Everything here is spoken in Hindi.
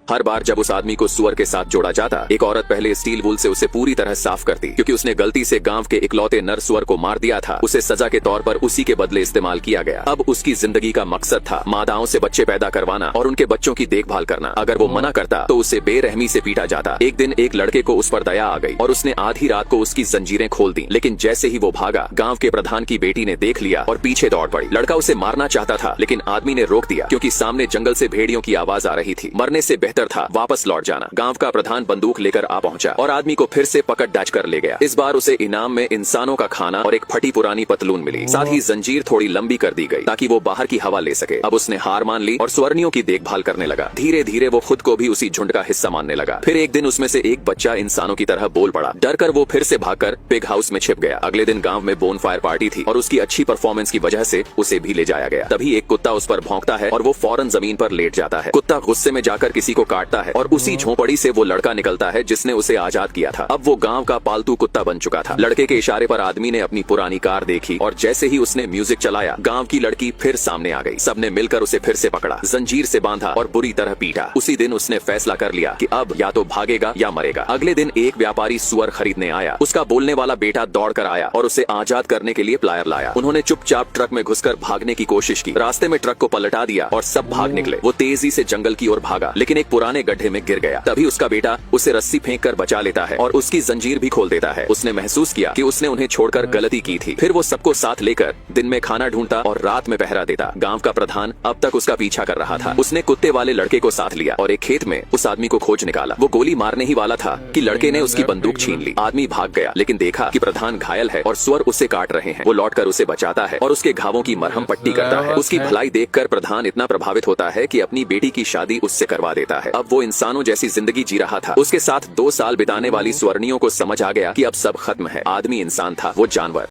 हर बार जब उस आदमी को सुअर के साथ जोड़ा जाता, एक औरत पहले स्टील वूल से उसे पूरी तरह साफ करती, क्योंकि उसने गलती से गांव के इकलौते नर सुअर को मार दिया था। उसे सजा के तौर पर उसी के बदले इस्तेमाल किया गया। अब उसकी जिंदगी का मकसद था मादाओं से बच्चे पैदा करवाना और उनके बच्चों की देखभाल करना। अगर वो मना करता तो उसे बेरहमी से पीटा जाता। एक दिन एक लड़के को उस पर दया आ गई और उसने आधी रात को उसकी जंजीरें खोल दी। लेकिन जैसे ही वो भागा, गांव के प्रधान की बेटी ने देख लिया और पीछे दौड़ पड़ी। लड़का उसे मारना चाहता था, लेकिन आदमी ने रोक दिया, क्योंकि सामने जंगल से भेड़ियों की आवाज आ रही थी। मरने से बेहतर था वापस लौट जाना। गांव का प्रधान बंदूक लेकर आ पहुंचा और आदमी को फिर से पकड़ डाच कर ले गया। इस बार उसे इनाम में इंसानों का खाना और एक फटी पुरानी पतलून मिली। साथ ही जंजीर थोड़ी लंबी कर दी गई ताकि वो बाहर की हवा ले सके। अब उसने हार मान ली और स्वर्णियों की देखभाल करने लगा। धीरे धीरे वो खुद को भी उसी झुंड का हिस्सा मानने लगा। फिर एक दिन उसमें से एक बच्चा इंसानों की तरह बोल पड़ा। डर कर वो फिर से भागकर पिग हाउस में छिप गया। अगले दिन गांव में बोनफायर पार्टी थी और उसकी अच्छी परफॉर्मेंस की वजह से उसे भी ले जाया गया। तभी एक कुत्ता उस पर भौंकता है और वो फौरन जमीन पर लेट जाता है। कुत्ता गुस्से में जाकर किसी को काटता है और उसी झोपड़ी से वो लड़का निकलता है जिसने उसे आजाद किया था। अब वो गांव का पालतू कुत्ता बन चुका था। लड़के के इशारे पर आदमी ने अपनी पुरानी कार देखी और जैसे ही उसने म्यूजिक चलाया, गांव की लड़की फिर सामने आ गई। सबने मिलकर उसे फिर से पकड़ा, जंजीर से बांधा और बुरी तरह पीटा। उसी दिन उसने फैसला कर लिया कि अब या तो भागेगा या मरेगा। अगले दिन एक व्यापारी सुअर खरीदने आया। उसका बोलने वाला बेटा दौड़कर आया और उसे आजाद करने के लिए प्लायर लाया। उन्होंने चुपचाप ट्रक में घुसकर भागने की कोशिश की। रास्ते में ट्रक को पलटा दिया और सब भाग निकले। वो तेजी से जंगल की ओर भागा, लेकिन एक पुराने गड्ढे में गिर गया। तभी उसका बेटा उसे रस्सी फेंक कर बचा लेता है और उसकी जंजीर भी खोल देता है। उसने महसूस किया कि उसने उन्हें छोड़कर गलती की थी। फिर वो सबको साथ लेकर दिन में खाना ढूंढता और रात में पहरा देता। गांव का प्रधान अब तक उसका पीछा कर रहा था। उसने कुत्ते वाले लड़के को साथ लिया और एक खेत में उस आदमी को खोज निकाला। वो गोली मारने ही वाला था कि लड़के ने उसकी बंदूक छीन ली। आदमी भाग गया, लेकिन देखा कि प्रधान घायल है और सुअर उसे काट रहे हैं। वो लौटकर उसे बचाता है और उसके घावों की मरहम पट्टी करता है। उसकी भलाई देखकर प्रधान इतना प्रभावित होता है कि अपनी बेटी की शादी उससे करवा देता है। अब वो इंसानों जैसी जिंदगी जी रहा था। उसके साथ 2 साल बिताने वाली स्वर्णियों को समझ आ गया कि अब सब खत्म है। आदमी इंसान था, वो जानवर।